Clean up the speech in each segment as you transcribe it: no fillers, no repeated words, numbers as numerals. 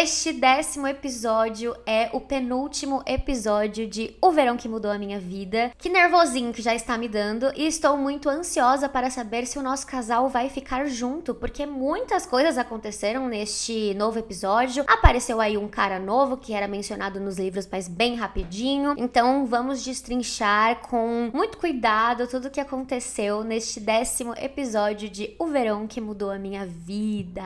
Este 10º episódio é o penúltimo episódio de O Verão que Mudou a Minha Vida. Que nervosinho que já está me dando, e estou muito ansiosa para saber se o nosso casal vai ficar junto, porque muitas coisas aconteceram neste novo episódio. Apareceu aí um cara novo que era mencionado nos livros, mas bem rapidinho. Então vamos destrinchar com muito cuidado tudo o que aconteceu neste 10º episódio de O Verão que Mudou a Minha Vida.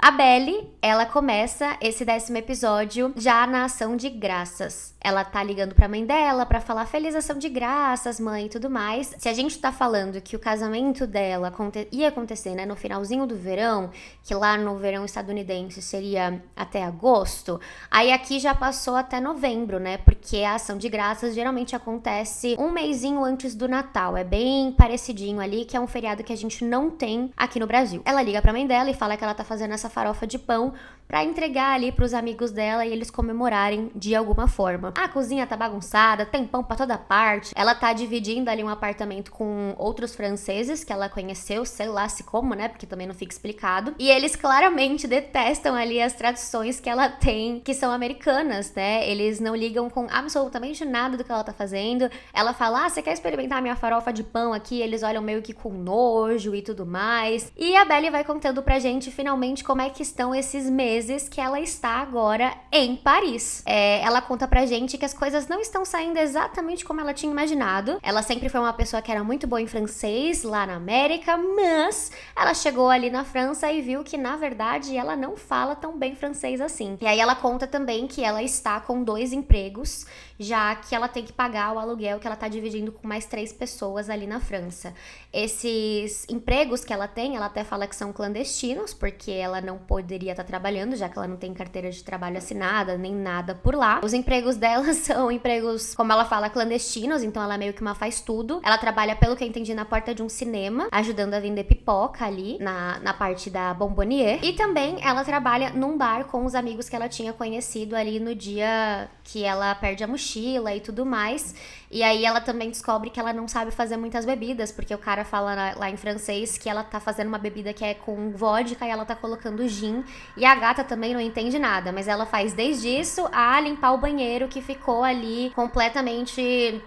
A Belly, ela começa esse 10º episódio já na ação de graças. Ela tá ligando pra mãe dela pra falar feliz ação de graças, mãe, e tudo mais. Se a gente tá falando que o casamento dela ia acontecer, né, no finalzinho do verão, que lá no verão estadunidense seria até agosto, aí aqui já passou até novembro, né, porque a ação de graças geralmente acontece um mesinho antes do Natal. É bem parecidinho ali, que é um feriado que a gente não tem aqui no Brasil. Ela liga pra mãe dela e fala que ela tá fazendo essa farofa de pão pra entregar ali pros amigos dela e eles comemorarem de alguma forma. A cozinha tá bagunçada, tem pão pra toda parte. Ela tá dividindo ali um apartamento com outros franceses que ela conheceu, sei lá se como, né? Porque também não fica explicado. E eles claramente detestam ali as tradições que ela tem, que são americanas, né? Eles não ligam com absolutamente nada do que ela tá fazendo. Ela fala, você quer experimentar a minha farofa de pão aqui? Eles olham meio que com nojo e tudo mais. E a Belly vai contando pra gente, finalmente, como é que estão esses meses que ela está agora em Paris. Ela conta pra gente que as coisas não estão saindo exatamente como ela tinha imaginado. Ela sempre foi uma pessoa que era muito boa em francês lá na América, mas ela chegou ali na França e viu que, na verdade, ela não fala tão bem francês assim. E aí ela conta também que ela está com 2 empregos, já que ela tem que pagar o aluguel que ela tá dividindo com mais 3 pessoas ali na França. Esses empregos que ela tem, ela até fala que são clandestinos, porque ela não poderia estar trabalhando, já que ela não tem carteira de trabalho assinada, nem nada por lá. Os empregos dela são empregos, como ela fala, clandestinos, então ela meio que uma faz tudo. Ela trabalha, pelo que eu entendi, na porta de um cinema, ajudando a vender pipoca ali, na parte da Bonbonnier. E também ela trabalha num bar com os amigos que ela tinha conhecido ali no dia que ela perde a mochila e tudo mais. E aí ela também descobre que ela não sabe fazer muitas bebidas, porque o cara fala lá em francês que ela tá fazendo uma bebida que é com vodka e ela tá colocando gin. E a gata também não entende nada, mas ela faz desde isso a limpar o banheiro que ficou ali completamente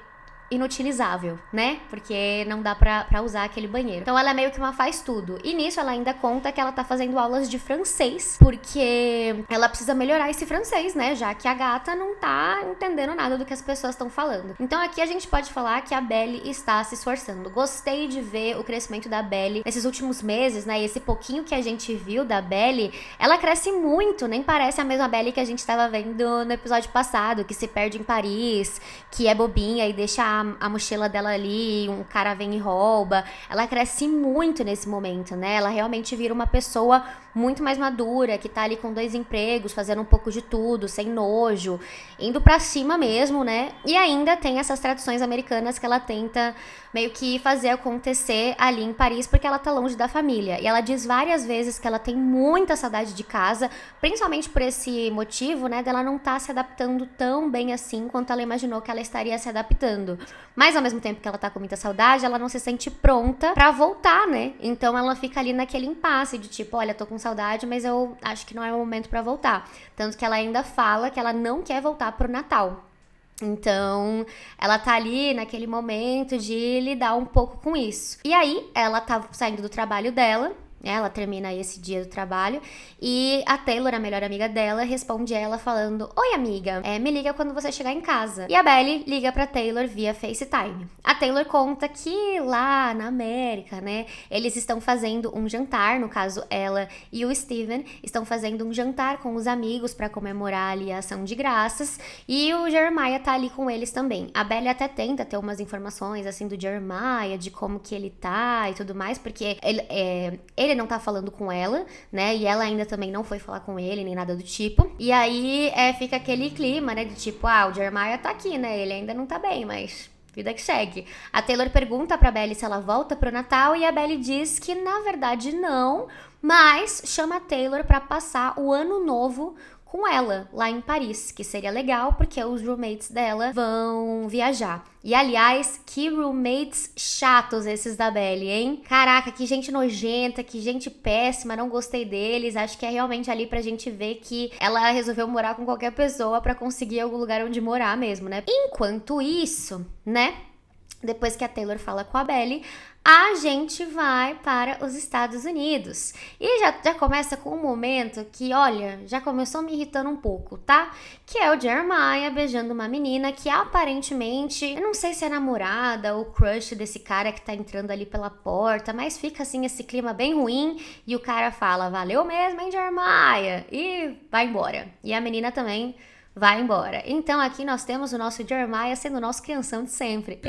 inutilizável, né? Porque não dá pra usar aquele banheiro. Então ela é meio que uma faz tudo. E nisso ela ainda conta que ela tá fazendo aulas de francês, porque ela precisa melhorar esse francês, né? Já que a gata não tá entendendo nada do que as pessoas estão falando. Então aqui a gente pode falar que a Belly está se esforçando. Gostei de ver o crescimento da Belly nesses últimos meses, né? E esse pouquinho que a gente viu da Belly, ela cresce muito, nem parece a mesma Belly que a gente tava vendo no episódio passado, que se perde em Paris, que é bobinha e deixa a mochila dela ali, um cara vem e rouba. Ela cresce muito nesse momento, né? Ela realmente vira uma pessoa muito mais madura, que tá ali com 2 empregos, fazendo um pouco de tudo, sem nojo, indo pra cima mesmo, né? E ainda tem essas tradições americanas que ela tenta meio que fazer acontecer ali em Paris, porque ela tá longe da família. E ela diz várias vezes que ela tem muita saudade de casa, principalmente por esse motivo, né, dela não tá se adaptando tão bem assim quanto ela imaginou que ela estaria se adaptando. Mas ao mesmo tempo que ela tá com muita saudade, ela não se sente pronta pra voltar, né? Então ela fica ali naquele impasse de tipo, olha, tô com saudade, mas eu acho que não é o momento pra voltar. Tanto que ela ainda fala que ela não quer voltar pro Natal. Então, ela tá ali naquele momento de lidar um pouco com isso. E aí, ela tá saindo do trabalho dela, ela termina esse dia do trabalho e a Taylor, a melhor amiga dela, responde ela falando: oi amiga, me liga quando você chegar em casa. E a Belly liga pra Taylor via FaceTime. A Taylor conta que lá na América, né, eles estão fazendo um jantar, no caso ela e o Steven estão fazendo um jantar com os amigos pra comemorar ali a ação de graças, e o Jeremiah tá ali com eles também. A Belly até tenta ter umas informações assim do Jeremiah, de como que ele tá e tudo mais, porque ele não tá falando com ela, né? E ela ainda também não foi falar com ele, nem nada do tipo. E aí fica aquele clima, né? De tipo, o Jeremiah tá aqui, né? Ele ainda não tá bem, mas vida que segue. A Taylor pergunta pra Belly se ela volta pro Natal e a Belly diz que, na verdade, não, mas chama a Taylor pra passar o ano novo com ela lá em Paris, que seria legal porque os roommates dela vão viajar. E aliás, que roommates chatos esses da Belle, hein? Caraca, que gente nojenta, que gente péssima, não gostei deles. Acho que é realmente ali pra gente ver que ela resolveu morar com qualquer pessoa pra conseguir algum lugar onde morar mesmo, né? Enquanto isso, né? Depois que a Taylor fala com a Belle, a gente vai para os Estados Unidos. E já começa com um momento que, olha, já começou me irritando um pouco, tá? Que é o Jeremiah beijando uma menina que aparentemente, eu não sei se é namorada ou crush desse cara que tá entrando ali pela porta, mas fica assim esse clima bem ruim e o cara fala, valeu mesmo, hein, Jeremiah? E vai embora. E a menina também vai embora. Então aqui nós temos o nosso Jeremiah sendo o nosso crianção de sempre.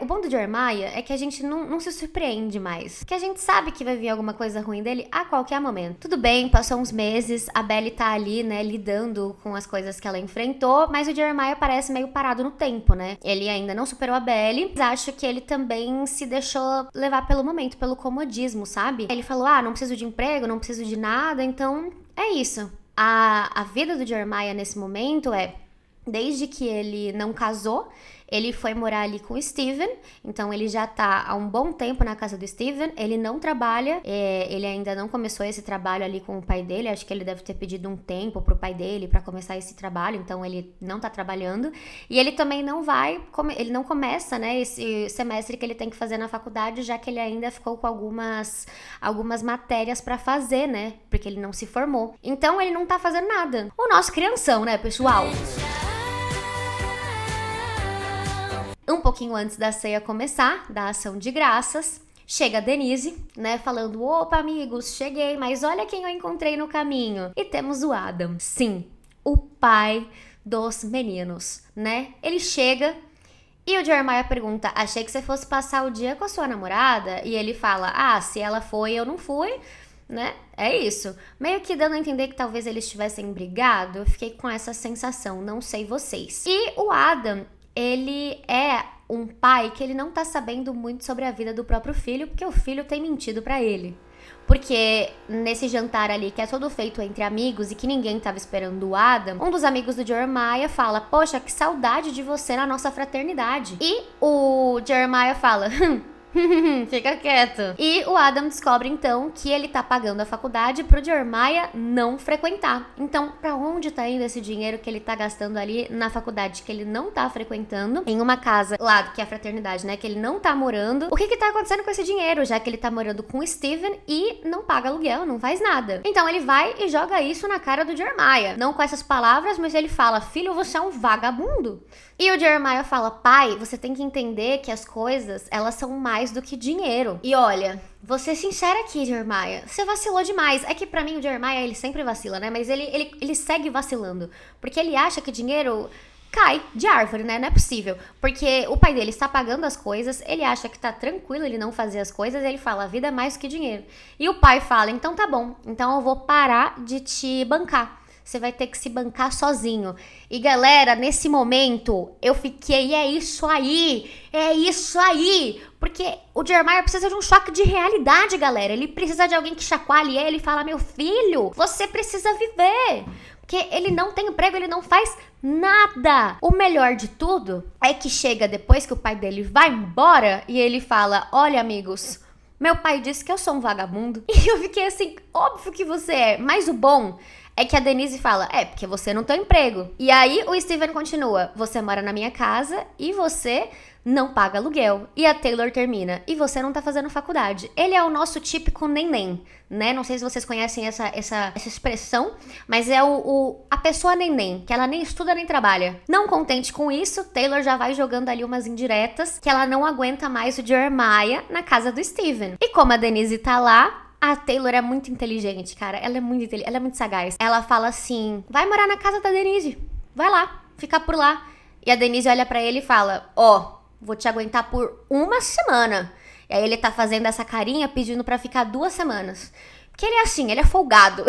O bom do Jeremiah é que a gente não se surpreende mais. Que a gente sabe que vai vir alguma coisa ruim dele a qualquer momento. Tudo bem, passou uns meses, a Belle tá ali, né, lidando com as coisas que ela enfrentou, mas o Jeremiah parece meio parado no tempo, né? Ele ainda não superou a Belle, mas acho que ele também se deixou levar pelo momento, pelo comodismo, sabe? Ele falou, não preciso de emprego, não preciso de nada, então é isso. A vida do Jeremiah nesse momento desde que ele não casou, ele foi morar ali com o Steven, então ele já tá há um bom tempo na casa do Steven, ele não trabalha, ele ainda não começou esse trabalho ali com o pai dele, acho que ele deve ter pedido um tempo pro pai dele pra começar esse trabalho, então ele não tá trabalhando, e ele também ele não começa, né, esse semestre que ele tem que fazer na faculdade, já que ele ainda ficou com algumas matérias pra fazer, né, porque ele não se formou. Então ele não tá fazendo nada. O nosso crianção, né, pessoal? Um pouquinho antes da ceia começar, da ação de graças, chega a Denise, né, falando, opa, amigos, cheguei, mas olha quem eu encontrei no caminho. E temos o Adam, sim, o pai dos meninos, né? Ele chega e o Jeremiah pergunta, achei que você fosse passar o dia com a sua namorada? E ele fala, se ela foi, eu não fui, né? É isso. Meio que dando a entender que talvez eles tivessem brigado, eu fiquei com essa sensação, não sei vocês. E o Adam, ele é um pai que ele não tá sabendo muito sobre a vida do próprio filho, porque o filho tem mentido pra ele. Porque nesse jantar ali, que é todo feito entre amigos e que ninguém tava esperando o Adam, um dos amigos do Jeremiah fala, poxa, que saudade de você na nossa fraternidade. E o Jeremiah fala, fica quieto. E o Adam descobre então que ele tá pagando a faculdade pro Jeremiah não frequentar. Então, pra onde tá indo esse dinheiro que ele tá gastando ali na faculdade que ele não tá frequentando, em uma casa lá, que é a fraternidade, né, que ele não tá morando? O que tá acontecendo com esse dinheiro, já que ele tá morando com o Steven e não paga aluguel, não faz nada? Então ele vai e joga isso na cara do Jeremiah. Não com essas palavras, mas ele fala, filho, você é um vagabundo. E o Jeremiah fala, pai, você tem que entender que as coisas, elas são mais do que dinheiro. E olha, vou ser sincera aqui, Jeremiah, você vacilou demais. É que pra mim o Jeremiah, ele sempre vacila, né? Mas ele segue vacilando, porque ele acha que dinheiro cai de árvore, né? Não é possível. Porque o pai dele está pagando as coisas, ele acha que tá tranquilo ele não fazer as coisas, ele fala, a vida é mais do que dinheiro. E o pai fala, então tá bom, então eu vou parar de te bancar. Você vai ter que se bancar sozinho. E galera, nesse momento, eu fiquei, é isso aí. Porque o Jeremiah precisa de um choque de realidade, galera. Ele precisa de alguém que chacoalhe ele e fala, meu filho, você precisa viver. Porque ele não tem emprego, ele não faz nada. O melhor de tudo é que chega depois que o pai dele vai embora e ele fala, olha amigos, meu pai disse que eu sou um vagabundo. E eu fiquei assim, óbvio que você é. Mas o bom é que a Denise fala, porque você não tem emprego. E aí o Steven continua, você mora na minha casa e você não paga aluguel. E a Taylor termina, e você não tá fazendo faculdade. Ele é o nosso típico neném, né? Não sei se vocês conhecem essa expressão, mas é a pessoa neném, que ela nem estuda nem trabalha. Não contente com isso, Taylor já vai jogando ali umas indiretas, que ela não aguenta mais o Jeremiah na casa do Steven. E como a Denise tá lá, a Taylor é muito inteligente, cara. Ela é muito sagaz. Ela fala assim, vai morar na casa da Denise. Vai lá, fica por lá. E a Denise olha pra ele e fala, vou te aguentar por 1 semana. E aí ele tá fazendo essa carinha pedindo pra ficar 2 semanas. Porque ele é assim, ele é folgado.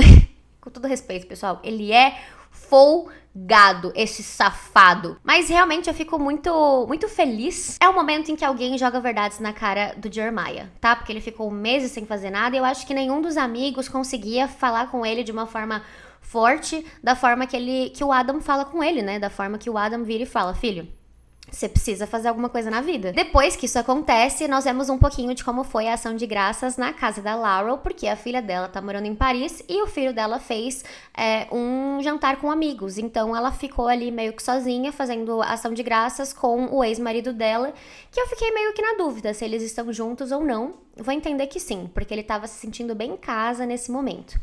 Com todo respeito, pessoal. Ele é folgado, esse safado. Mas realmente eu fico muito feliz. É o momento em que alguém joga verdades na cara do Jeremiah, tá? Porque ele ficou meses sem fazer nada e eu acho que nenhum dos amigos conseguia falar com ele de uma forma forte, da forma que o Adam fala com ele, né? Da forma que o Adam vira e fala, filho, você precisa fazer alguma coisa na vida. Depois que isso acontece, nós vemos um pouquinho de como foi a ação de graças na casa da Laurel, porque a filha dela tá morando em Paris e o filho dela fez um jantar com amigos. Então ela ficou ali meio que sozinha, fazendo ação de graças com o ex-marido dela, que eu fiquei meio que na dúvida se eles estão juntos ou não. Vou entender que sim, porque ele tava se sentindo bem em casa nesse momento.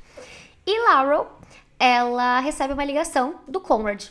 E Laurel, ela recebe uma ligação do Conrad.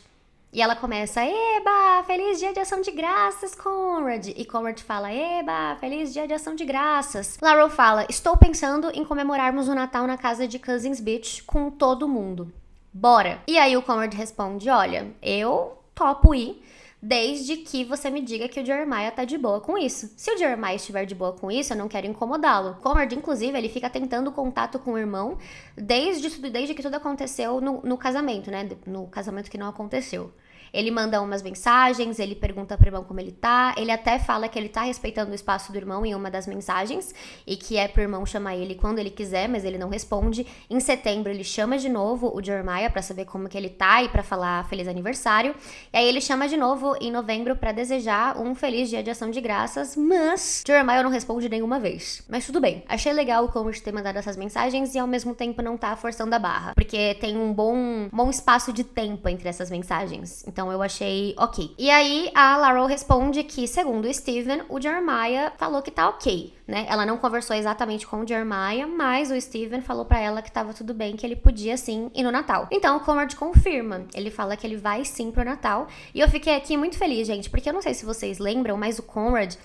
E ela começa, eba, feliz dia de ação de graças, Conrad. E Conrad fala, eba, feliz dia de ação de graças. Laurel fala, estou pensando em comemorarmos o Natal na casa de Cousins Beach com todo mundo. Bora. E aí o Conrad responde, olha, eu topo ir, desde que você me diga que o Jeremiah tá de boa com isso. Se o Jeremiah estiver de boa com isso, eu não quero incomodá-lo. Conrad, inclusive, ele fica tentando contato com o irmão desde que tudo aconteceu no casamento, né? No casamento que não aconteceu. Ele manda umas mensagens, ele pergunta pro irmão como ele tá, ele até fala que ele tá respeitando o espaço do irmão em uma das mensagens, e que é pro irmão chamar ele quando ele quiser, mas ele não responde. Em setembro ele chama de novo o Jeremiah pra saber como que ele tá e pra falar feliz aniversário, e aí ele chama de novo em novembro pra desejar um feliz dia de ação de graças, mas Jeremiah não responde nenhuma vez. Mas tudo bem, achei legal o Conrad ter mandado essas mensagens e ao mesmo tempo não tá forçando a barra, porque tem um bom espaço de tempo entre essas mensagens, então eu achei ok. E aí a Laurel responde que, segundo o Steven, o Jeremiah falou que tá ok, né? Ela não conversou exatamente com o Jeremiah, mas o Steven falou pra ela que tava tudo bem, que ele podia sim ir no Natal. Então o Conrad confirma, ele fala que ele vai sim pro Natal. E eu fiquei aqui muito feliz, gente, porque eu não sei se vocês lembram, mas o Conrad,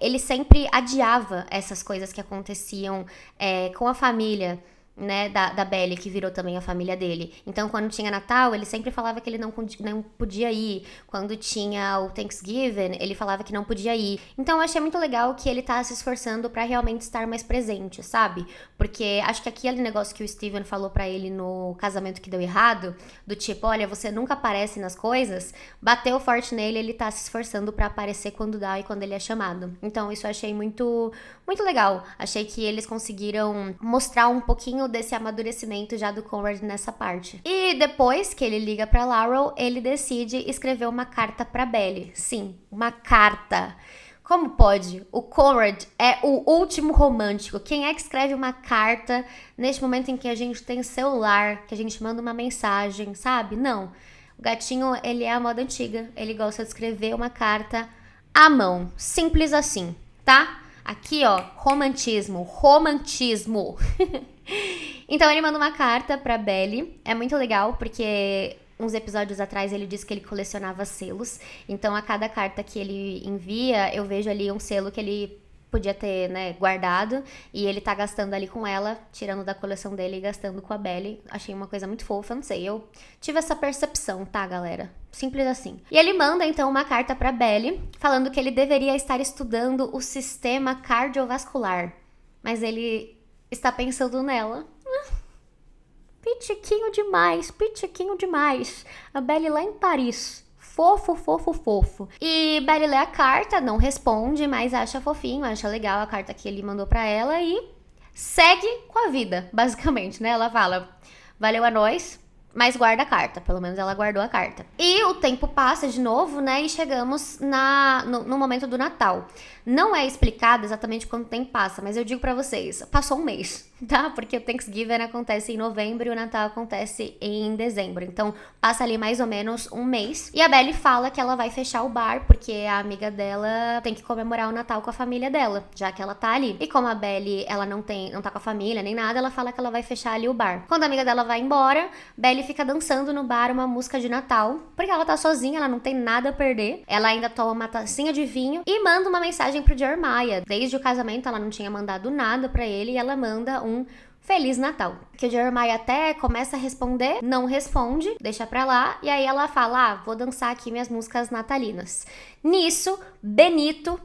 ele sempre adiava essas coisas que aconteciam com a família, né, da Belly, que virou também a família dele. Então, quando tinha Natal, ele sempre falava que ele não podia ir. Quando tinha o Thanksgiving, ele falava que não podia ir. Então, eu achei muito legal que ele tá se esforçando pra realmente estar mais presente, sabe? Porque acho que aquele negócio que o Steven falou pra ele no casamento que deu errado, do tipo, olha, você nunca aparece nas coisas, bateu forte nele, ele tá se esforçando pra aparecer quando dá e quando ele é chamado. Então, isso eu achei muito legal. Achei que eles conseguiram mostrar um pouquinho desse amadurecimento já do Conrad nessa parte. E depois que ele liga pra Laurel, ele decide escrever uma carta pra Belly. Sim, uma carta. Como pode? O Conrad é o último romântico. Quem é que escreve uma carta neste momento em que a gente tem celular, que a gente manda uma mensagem, sabe? Não. O gatinho, ele é a moda antiga. Ele gosta de escrever uma carta à mão. Simples assim, tá? Aqui, ó, romantismo. Então ele manda uma carta pra Belly. É muito legal, porque uns episódios atrás ele disse que ele colecionava selos. Então a cada carta que ele envia, eu vejo ali um selo que ele podia ter, né, guardado. E ele tá gastando ali com ela, tirando da coleção dele e gastando com a Belly. Achei uma coisa muito fofa, não sei. Eu tive essa percepção, tá, galera? Simples assim. E ele manda, então, uma carta pra Belly, falando que ele deveria estar estudando o sistema cardiovascular. Mas ele está pensando nela. Pitiquinho demais. A Belly lá em Paris. Fofo. E Belly lê a carta, não responde, mas acha fofinho, acha legal a carta que ele mandou pra ela e segue com a vida, basicamente, né? Ela fala, valeu a nós, mas guarda a carta. Pelo menos ela guardou a carta. E o tempo passa de novo, né? E chegamos no momento do Natal. Não é explicado exatamente quanto tempo passa, mas eu digo pra vocês, passou um mês, tá? Porque o Thanksgiving acontece em novembro e o Natal acontece em dezembro. Então, passa ali mais ou menos um mês. E a Belly fala que ela vai fechar o bar, porque a amiga dela tem que comemorar o Natal com a família dela, já que ela tá ali. E como a Belly, ela não tá com a família nem nada, ela fala que ela vai fechar ali o bar. Quando a amiga dela vai embora, Belly fica dançando no bar uma música de Natal, porque ela tá sozinha, ela não tem nada a perder. Ela ainda toma uma tacinha de vinho e manda uma mensagem pro Jeremiah. Desde o casamento ela não tinha mandado nada pra ele e ela manda um Feliz Natal. Que o Jeremiah até começa a responder, não responde, deixa pra lá, e aí ela fala, vou dançar aqui minhas músicas natalinas. Nisso, Benito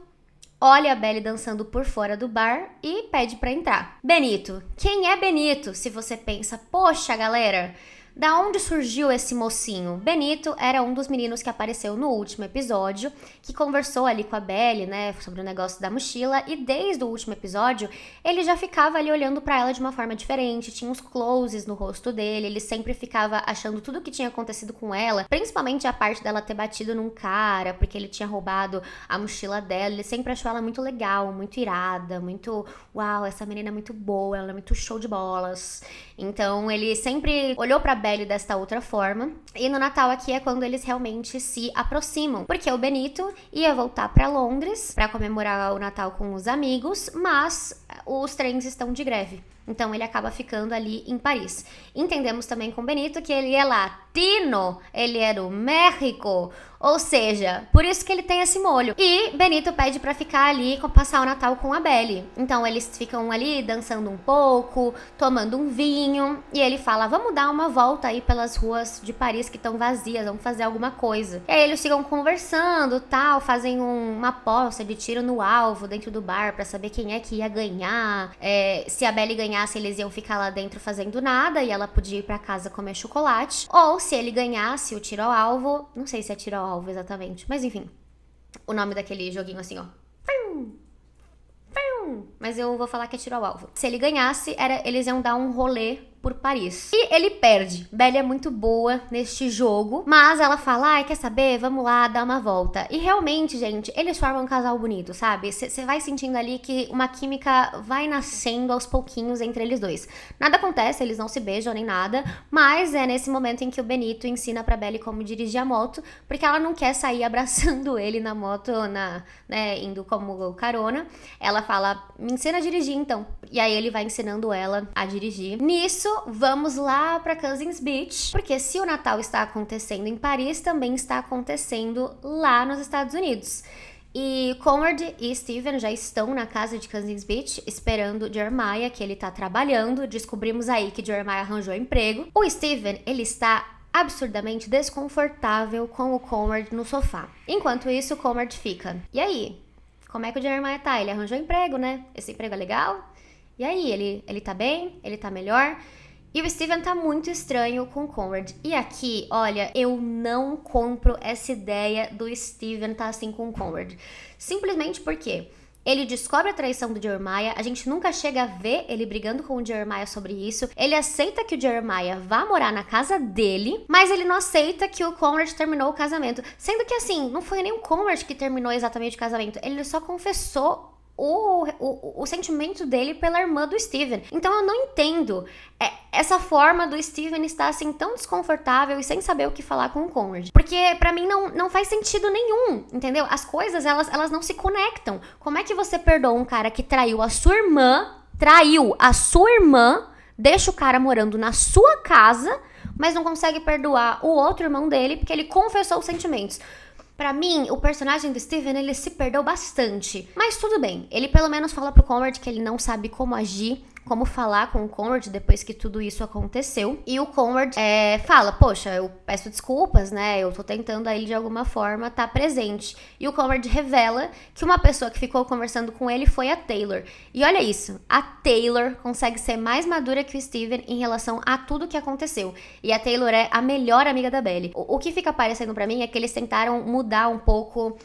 olha a Belly dançando por fora do bar e pede pra entrar. Benito. Quem é Benito? Se você pensa, poxa, galera, Da onde surgiu esse mocinho? Benito era um dos meninos que apareceu no último episódio, que conversou ali com a Belle, né, sobre o negócio da mochila, e desde o último episódio, ele já ficava ali olhando pra ela de uma forma diferente, tinha uns closes no rosto dele, ele sempre ficava achando tudo o que tinha acontecido com ela, principalmente a parte dela ter batido num cara, porque ele tinha roubado a mochila dela, ele sempre achou ela muito legal, muito irada, muito, uau, essa menina é muito boa, ela é muito show de bolas. Então ele sempre olhou pra Belle desta outra forma. E no Natal aqui é quando eles realmente se aproximam, porque o Benito ia voltar pra Londres pra comemorar o Natal com os amigos, mas os trens estão de greve. Então ele acaba ficando ali em Paris. Entendemos também com o Benito que ele é latino, ele é do México, ou seja, por isso que ele tem esse molho. E Benito pede pra ficar ali, passar o Natal com a Belle. Então eles ficam ali dançando um pouco, tomando um vinho, e ele fala, vamos dar uma volta aí pelas ruas de Paris que estão vazias, vamos fazer alguma coisa. E aí eles ficam conversando, tal, fazem uma aposta de tiro no alvo dentro do bar pra saber quem é que ia ganhar. Se a Belle ganhasse, eles iam ficar lá dentro fazendo nada e ela podia ir pra casa comer chocolate. Ou se ele ganhasse o tiro ao alvo, não sei se é tiro ao alvo exatamente, mas enfim, o nome daquele joguinho assim, ó. Mas eu vou falar que é tiro ao alvo. Se ele ganhasse, eles iam dar um rolê por Paris. E ele perde. Belle é muito boa neste jogo, mas ela fala, ai, quer saber? Vamos lá, dar uma volta. E realmente, gente, eles formam um casal bonito, sabe? Você vai sentindo ali que uma química vai nascendo aos pouquinhos entre eles dois. Nada acontece, eles não se beijam nem nada, mas é nesse momento em que o Benito ensina pra Belle como dirigir a moto, porque ela não quer sair abraçando ele na moto, né, indo como carona. Ela fala, me ensina a dirigir então. E aí ele vai ensinando ela a dirigir. Nisso, vamos lá pra Cousins Beach, porque se o Natal está acontecendo em Paris, também está acontecendo lá nos Estados Unidos. E Conrad e Steven já estão na casa de Cousins Beach esperando Jeremiah, que ele tá trabalhando. Descobrimos aí que Jeremiah arranjou emprego. O Steven, ele está absurdamente desconfortável com o Conrad no sofá. Enquanto isso, o Conrad fica, e aí? Como é que o Jeremiah tá? Ele arranjou emprego, né? Esse emprego é legal? E aí, ele tá bem? Ele tá melhor? E o Steven tá muito estranho com o Conrad. E aqui, olha, eu não compro essa ideia do Steven tá assim com o Conrad. Simplesmente porque ele descobre a traição do Jeremiah, a gente nunca chega a ver ele brigando com o Jeremiah sobre isso. Ele aceita que o Jeremiah vá morar na casa dele, mas ele não aceita que o Conrad terminou o casamento. Sendo que assim, não foi nem o Conrad que terminou exatamente o casamento, ele só confessou o sentimento dele pela irmã do Steven. Então eu não entendo essa forma do Steven estar assim tão desconfortável e sem saber o que falar com o Conrad. Porque pra mim não faz sentido nenhum, entendeu? As coisas, elas não se conectam. Como é que você perdoa um cara que traiu a sua irmã, deixa o cara morando na sua casa, mas não consegue perdoar o outro irmão dele porque ele confessou os sentimentos? Pra mim, o personagem do Steven, ele se perdeu bastante. Mas tudo bem, ele pelo menos fala pro Conrad que ele não sabe como agir, como falar com o Conrad depois que tudo isso aconteceu. E o Conrad fala, poxa, eu peço desculpas, né? Eu tô tentando aí de alguma forma estar presente. E o Conrad revela que uma pessoa que ficou conversando com ele foi a Taylor. E olha isso, a Taylor consegue ser mais madura que o Steven em relação a tudo que aconteceu. E a Taylor é a melhor amiga da Belle. O que fica parecendo pra mim é que eles tentaram mudar um pouco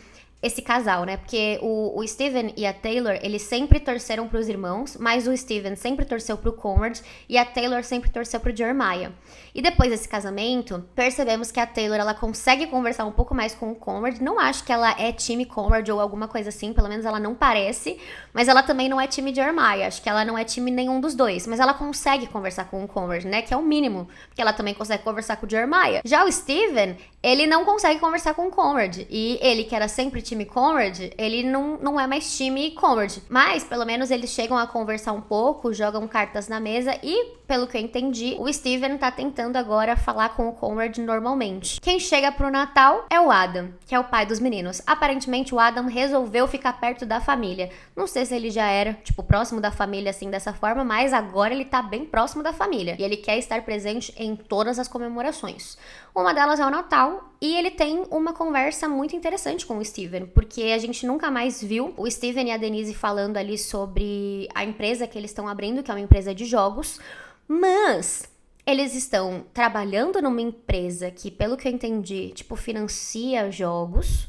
esse casal, né? Porque o Steven e a Taylor, eles sempre torceram pros irmãos, mas o Steven sempre torceu pro Conrad e a Taylor sempre torceu pro Jeremiah. E depois desse casamento, percebemos que a Taylor, ela consegue conversar um pouco mais com o Conrad. Não acho que ela é time Conrad ou alguma coisa assim, pelo menos ela não parece, mas ela também não é time Jeremiah. Acho que ela não é time nenhum dos dois, mas ela consegue conversar com o Conrad, né? Que é o mínimo, porque ela também consegue conversar com o Jeremiah. Já o Steven, ele não consegue conversar com o Conrad, e ele, que era sempre time Conrad, ele não é mais time Conrad. Mas, pelo menos, eles chegam a conversar um pouco, jogam cartas na mesa e, pelo que eu entendi, o Steven tá tentando agora falar com o Conrad normalmente. Quem chega pro Natal é o Adam, que é o pai dos meninos. Aparentemente, o Adam resolveu ficar perto da família. Não sei se ele já era, tipo, próximo da família, assim, dessa forma, mas agora ele tá bem próximo da família. E ele quer estar presente em todas as comemorações. Uma delas é o Natal, e ele tem uma conversa muito interessante com o Steven, porque a gente nunca mais viu o Steven e a Denise falando ali sobre a empresa que eles estão abrindo, que é uma empresa de jogos, mas eles estão trabalhando numa empresa que, pelo que eu entendi, tipo, financia jogos.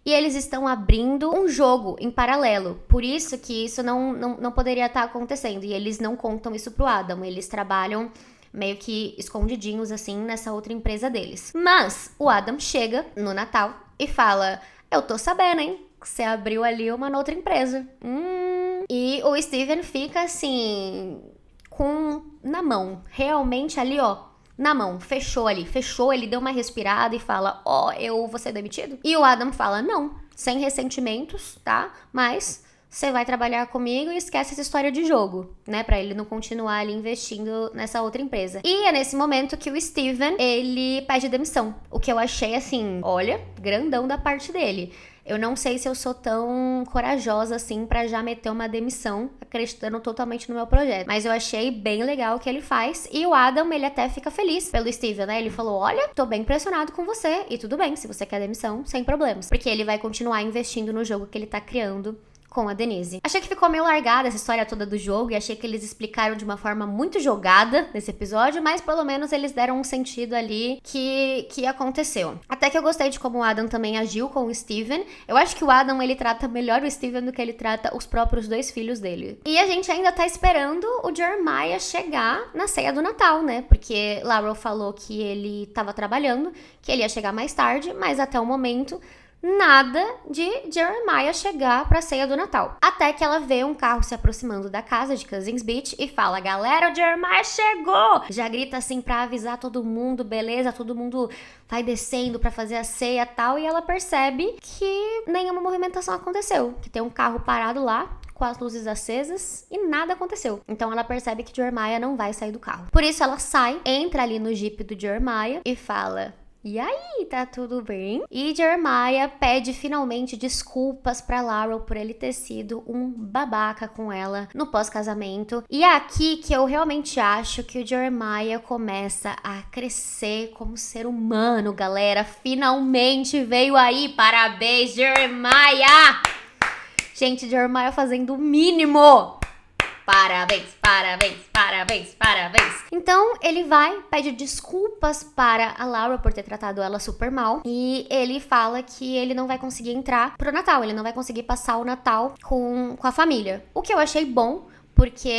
E eles estão abrindo um jogo em paralelo. Por isso que isso não poderia estar acontecendo. E eles não contam isso pro Adam. Eles trabalham meio que escondidinhos, assim, nessa outra empresa deles. Mas o Adam chega no Natal e fala: eu tô sabendo, hein? Que você abriu ali uma outra empresa. E o Steven fica, assim, na mão. Realmente ali, ó. Na mão, fechou, ele deu uma respirada e fala: eu vou ser demitido? E o Adam fala: não, sem ressentimentos, tá? Mas você vai trabalhar comigo e esquece essa história de jogo, né? Pra ele não continuar ali investindo nessa outra empresa. E é nesse momento que o Steven, ele pede demissão. O que eu achei, assim, olha, grandão da parte dele. Eu não sei se eu sou tão corajosa assim pra já meter uma demissão, acreditando totalmente no meu projeto. Mas eu achei bem legal o que ele faz. E o Adam, ele até fica feliz pelo Steven, né? Ele falou: olha, tô bem impressionado com você. E tudo bem, se você quer demissão, sem problemas. Porque ele vai continuar investindo no jogo que ele tá criando com a Denise. Achei que ficou meio largada essa história toda do jogo e achei que eles explicaram de uma forma muito jogada nesse episódio, mas pelo menos eles deram um sentido ali que aconteceu. Até que eu gostei de como o Adam também agiu com o Steven. Eu acho que o Adam, ele trata melhor o Steven do que ele trata os próprios 2 filhos dele. E a gente ainda tá esperando o Jeremiah chegar na ceia do Natal, né? Porque Laurel falou que ele tava trabalhando, que ele ia chegar mais tarde, mas até o momento nada de Jeremiah chegar pra ceia do Natal. Até que ela vê um carro se aproximando da casa de Cousins Beach e fala: galera, o Jeremiah chegou! Já grita assim pra avisar todo mundo, beleza? Todo mundo vai descendo pra fazer a ceia e tal. E ela percebe que nenhuma movimentação aconteceu. Que tem um carro parado lá, com as luzes acesas, e nada aconteceu. Então ela percebe que Jeremiah não vai sair do carro. Por isso ela sai, entra ali no Jeep do Jeremiah e fala: e aí, tá tudo bem? E Jeremiah pede finalmente desculpas pra Laurel por ele ter sido um babaca com ela no pós-casamento. E é aqui que eu realmente acho que o Jeremiah começa a crescer como ser humano, galera. Finalmente veio aí, parabéns, Jeremiah! Gente, Jeremiah fazendo o mínimo! Parabéns, parabéns, parabéns, parabéns. Então, ele vai, pede desculpas para a Laura por ter tratado ela super mal. E ele fala que ele não vai conseguir entrar pro Natal. Ele não vai conseguir passar o Natal com a família. O que eu achei bom, porque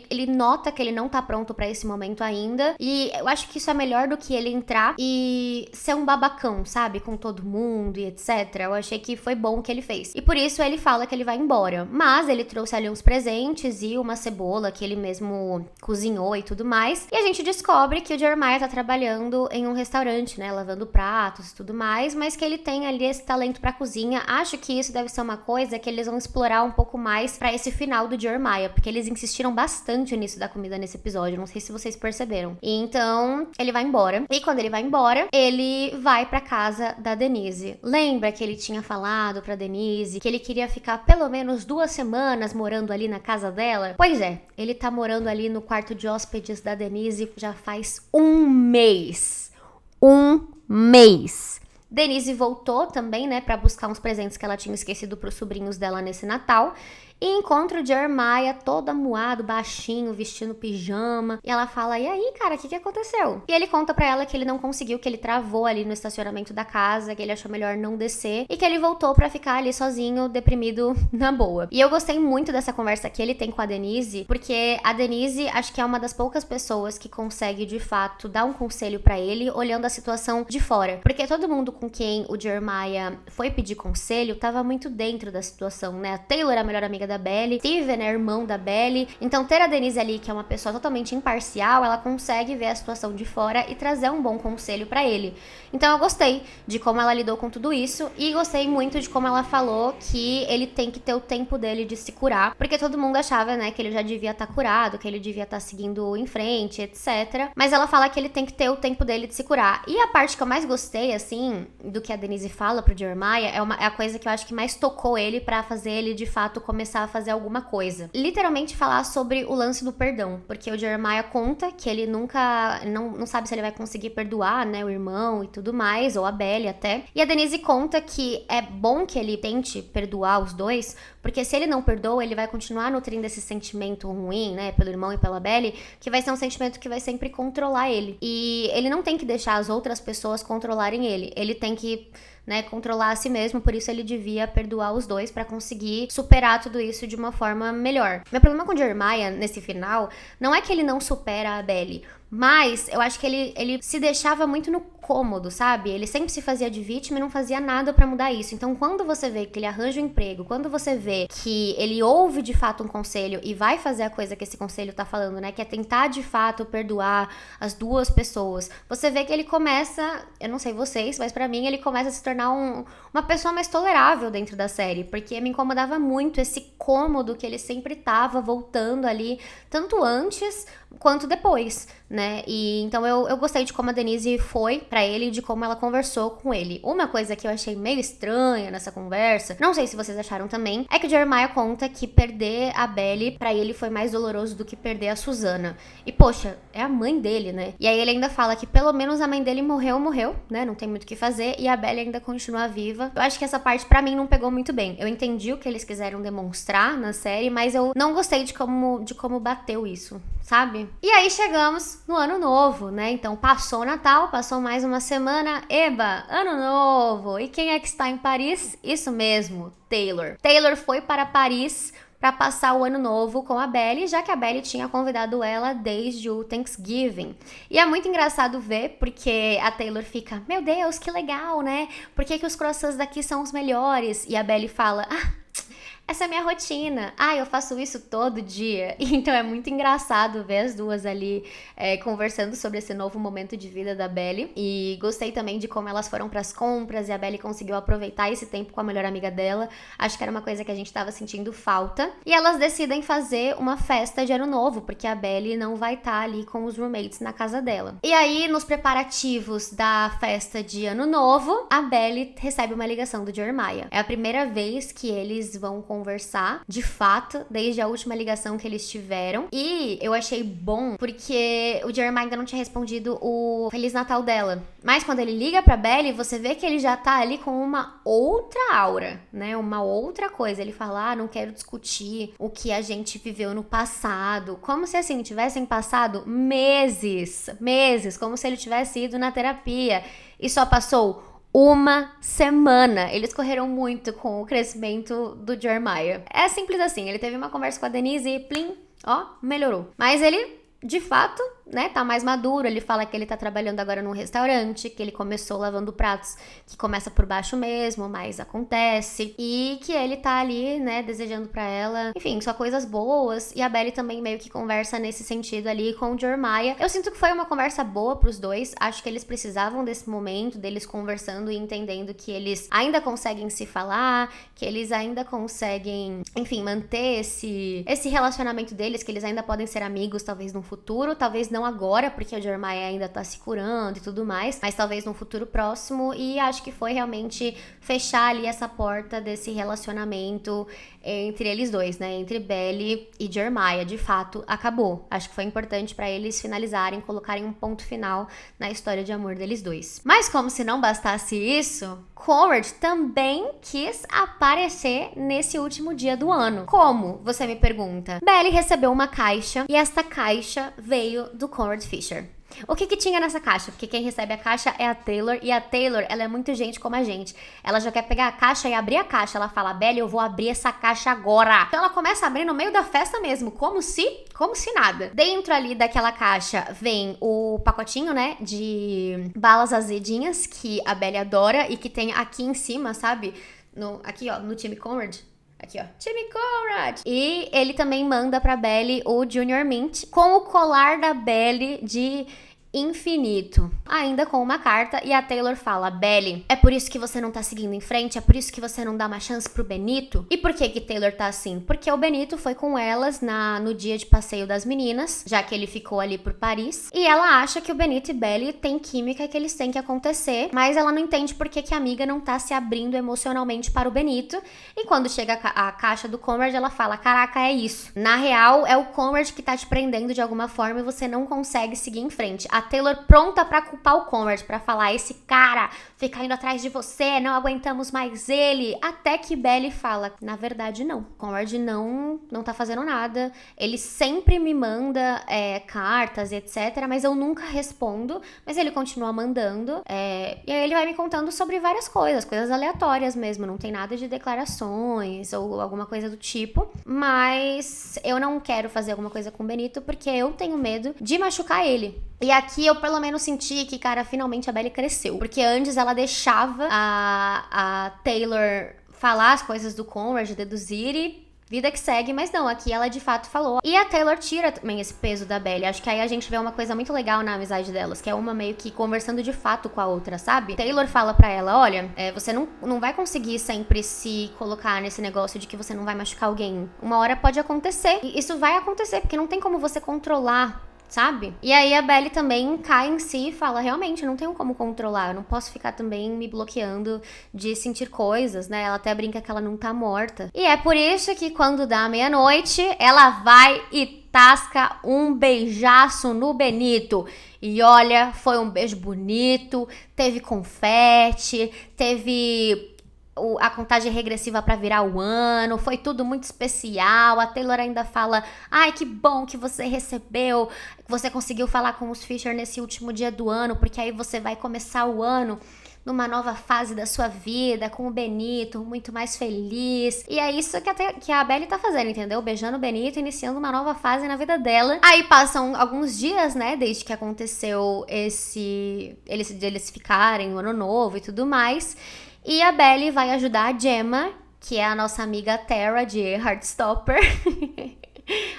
ele nota que ele não tá pronto pra esse momento ainda. E eu acho que isso é melhor do que ele entrar e ser um babacão, sabe? Com todo mundo e etc. Eu achei que foi bom o que ele fez. E por isso ele fala que ele vai embora. Mas ele trouxe ali uns presentes e uma cebola que ele mesmo cozinhou e tudo mais. E a gente descobre que o Jeremiah tá trabalhando em um restaurante, né? Lavando pratos e tudo mais. Mas que ele tem ali esse talento pra cozinha. Acho que isso deve ser uma coisa que eles vão explorar um pouco mais pra esse final do Jeremiah. Porque eles insistiram bastante nisso da comida nesse episódio, não sei se vocês perceberam. E então, ele vai embora. E quando ele vai embora, ele vai pra casa da Denise. Lembra que ele tinha falado pra Denise que ele queria ficar pelo menos 2 semanas morando ali na casa dela? Pois é, ele tá morando ali no quarto de hóspedes da Denise já faz 1 mês. 1 mês. Denise voltou também, né, pra buscar uns presentes que ela tinha esquecido pros sobrinhos dela nesse Natal. E encontra o Jeremiah todo amuado, baixinho, vestindo pijama. E ela fala: e aí, cara, o que aconteceu? E ele conta pra ela que ele não conseguiu, que ele travou ali no estacionamento da casa, que ele achou melhor não descer. E que ele voltou pra ficar ali sozinho, deprimido, na boa. E eu gostei muito dessa conversa que ele tem com a Denise, porque a Denise, acho que é uma das poucas pessoas que consegue, de fato, dar um conselho pra ele, olhando a situação de fora. Porque todo mundo com quem o Jeremiah foi pedir conselho tava muito dentro da situação, né? A Taylor é a melhor amiga da Belly, Steven é irmão da Belly. Então ter a Denise ali, que é uma pessoa totalmente imparcial, ela consegue ver a situação de fora e trazer um bom conselho pra ele. Então eu gostei de como ela lidou com tudo isso e gostei muito de como ela falou que ele tem que ter o tempo dele de se curar, porque todo mundo achava, né, que ele já devia estar curado, que ele devia estar seguindo em frente, etc. Mas ela fala que ele tem que ter o tempo dele de se curar. E a parte que eu mais gostei, assim, do que a Denise fala pro Jeremiah é a coisa que eu acho que mais tocou ele pra fazer ele, de fato, começar começar a fazer alguma coisa. Literalmente falar sobre o lance do perdão, porque o Jeremiah conta que ele nunca, não sabe se ele vai conseguir perdoar, né, o irmão e tudo mais, ou a Belly até. E a Denise conta que é bom que ele tente perdoar os dois, porque se ele não perdoa, ele vai continuar nutrindo esse sentimento ruim, né, pelo irmão e pela Belly, que vai ser um sentimento que vai sempre controlar ele. E ele não tem que deixar as outras pessoas controlarem ele. Ele tem que, né, controlar a si mesmo, por isso ele devia perdoar os dois pra conseguir superar tudo isso de uma forma melhor. Meu problema com o Jeremiah nesse final não é que ele não supera a Belly, mas eu acho que ele se deixava muito no cômodo, sabe? Ele sempre se fazia de vítima e não fazia nada pra mudar isso. Então, quando você vê que ele arranja um emprego, quando você vê que ele ouve de fato um conselho e vai fazer a coisa que esse conselho tá falando, né? Que é tentar de fato perdoar as duas pessoas. Você vê que ele começa, eu não sei vocês, mas pra mim ele começa a se tornar uma pessoa mais tolerável dentro da série. Porque me incomodava muito esse cômodo que ele sempre tava voltando ali, tanto antes quanto depois, né? E então eu gostei de como a Denise foi pra ele e de como ela conversou com ele. Uma coisa que eu achei meio estranha nessa conversa, não sei se vocês acharam também, é que o Jeremiah conta que perder a Belly pra ele foi mais doloroso do que perder a Susana. E poxa, é a mãe dele, né? E aí ele ainda fala que pelo menos a mãe dele morreu, né? Não tem muito o que fazer e a Belly ainda continua viva. Eu acho que essa parte pra mim não pegou muito bem. Eu entendi o que eles quiseram demonstrar na série, mas eu não gostei de como bateu isso, sabe? E aí chegamos no ano novo, né? Então passou o Natal, passou mais uma semana, eba, ano novo. E quem é que está em Paris? Isso mesmo, Taylor. Taylor foi para Paris para passar o ano novo com a Belly, já que a Belly tinha convidado ela desde o Thanksgiving. E é muito engraçado ver, porque a Taylor fica, meu Deus, que legal, né? Por que os croissants daqui são os melhores? E a Belly fala, essa é a minha rotina. Eu faço isso todo dia. Então é muito engraçado ver as duas ali conversando sobre esse novo momento de vida da Belly. E gostei também de como elas foram pras compras e a Belly conseguiu aproveitar esse tempo com a melhor amiga dela. Acho que era uma coisa que a gente tava sentindo falta. E elas decidem fazer uma festa de ano novo, porque a Belly não vai estar ali com os roommates na casa dela. E aí, nos preparativos da festa de ano novo, a Belly recebe uma ligação do Jeremiah. É a primeira vez que eles vão conversar, de fato, desde a última ligação que eles tiveram. E eu achei bom, porque o Jeremiah ainda não tinha respondido o Feliz Natal dela. Mas quando ele liga pra Belly, você vê que ele já tá ali com uma outra aura, né? Uma outra coisa. Ele fala, não quero discutir o que a gente viveu no passado. Como se, assim, tivessem passado meses, como se ele tivesse ido na terapia. E só passou uma semana. Eles correram muito com o crescimento do Jeremiah. É simples assim, ele teve uma conversa com a Denise e plim, melhorou. Mas ele, de fato, né, tá mais maduro. Ele fala que ele tá trabalhando agora num restaurante, que ele começou lavando pratos, que começa por baixo mesmo, mas acontece. E que ele tá ali, né, desejando pra ela, enfim, só coisas boas. E a Belly também meio que conversa nesse sentido ali com o Jeremiah. Eu sinto que foi uma conversa boa pros dois. Acho que eles precisavam desse momento, deles conversando e entendendo que eles ainda conseguem se falar, que eles ainda conseguem, enfim, manter esse relacionamento deles, que eles ainda podem ser amigos, talvez no futuro, talvez não agora, porque o Jeremiah ainda tá se curando e tudo mais, mas talvez no futuro próximo. E acho que foi realmente fechar ali essa porta desse relacionamento entre eles dois, né, entre Belly e Jeremiah. De fato, acabou. Acho que foi importante pra eles finalizarem, colocarem um ponto final na história de amor deles dois. Mas como se não bastasse isso, Conrad também quis aparecer nesse último dia do ano. Como? Você me pergunta. Belly recebeu uma caixa e esta caixa veio do Conrad Fisher. O que tinha nessa caixa? Porque quem recebe a caixa é a Taylor, e a Taylor, ela é muito gente como a gente. Ela já quer pegar a caixa e abrir a caixa. Ela fala, Belly, eu vou abrir essa caixa agora. Então ela começa a abrir no meio da festa mesmo, como se nada. Dentro ali daquela caixa vem o pacotinho, né, de balas azedinhas, que a Belly adora e que tem aqui em cima, sabe? Aqui, ó, no time Conrad. Aqui, ó, Timmy Conrad. E ele também manda pra Belly o Junior Mint com o colar da Belly de infinito. Ainda com uma carta, e a Taylor fala: Belly, é por isso que você não tá seguindo em frente? É por isso que você não dá uma chance pro Benito? E por que Taylor tá assim? Porque o Benito foi com elas no dia de passeio das meninas, já que ele ficou ali por Paris, e ela acha que o Benito e Belly têm química, que eles têm que acontecer, mas ela não entende por que a amiga não tá se abrindo emocionalmente para o Benito, e quando chega a caixa do Conrad, ela fala: caraca, é isso. Na real, é o Conrad que tá te prendendo de alguma forma e você não consegue seguir em frente. A Taylor pronta pra culpar o Conrad, pra falar: esse cara fica indo atrás de você, não aguentamos mais ele. Até que Belly fala: na verdade, não. Conrad não tá fazendo nada. Ele sempre me manda cartas e etc, mas eu nunca respondo. Mas ele continua mandando. E aí ele vai me contando sobre várias coisas aleatórias mesmo. Não tem nada de declarações ou alguma coisa do tipo. Mas eu não quero fazer alguma coisa com o Benito porque eu tenho medo de machucar ele. E aqui eu pelo menos senti que, cara, finalmente a Belly cresceu. Porque antes ela deixava a Taylor falar as coisas do Conrad, deduzir e vida que segue, mas não, aqui ela de fato falou. E a Taylor tira também esse peso da Belly. Acho que aí a gente vê uma coisa muito legal na amizade delas, que é uma meio que conversando de fato com a outra, sabe? Taylor fala pra ela: olha, você não vai conseguir sempre se colocar nesse negócio de que você não vai machucar alguém. Uma hora pode acontecer. E isso vai acontecer, porque não tem como você controlar, sabe? E aí a Belly também cai em si e fala: realmente, eu não tenho como controlar, eu não posso ficar também me bloqueando de sentir coisas, né? Ela até brinca que ela não tá morta. E é por isso que quando dá meia-noite, ela vai e tasca um beijaço no Benito. E olha, foi um beijo bonito, teve confete, teve a contagem regressiva pra virar o ano, foi tudo muito especial. A Taylor ainda fala: ai, que bom que você recebeu, que você conseguiu falar com os Fisher nesse último dia do ano, porque aí você vai começar o ano numa nova fase da sua vida, com o Benito, muito mais feliz. E é isso que a Belly tá fazendo, entendeu? Beijando o Benito, iniciando uma nova fase na vida dela. Aí passam alguns dias, né, desde que aconteceu eles ficarem, o ano novo e tudo mais. E a Belly vai ajudar a Gemma, que é a nossa amiga Tara de Heartstopper,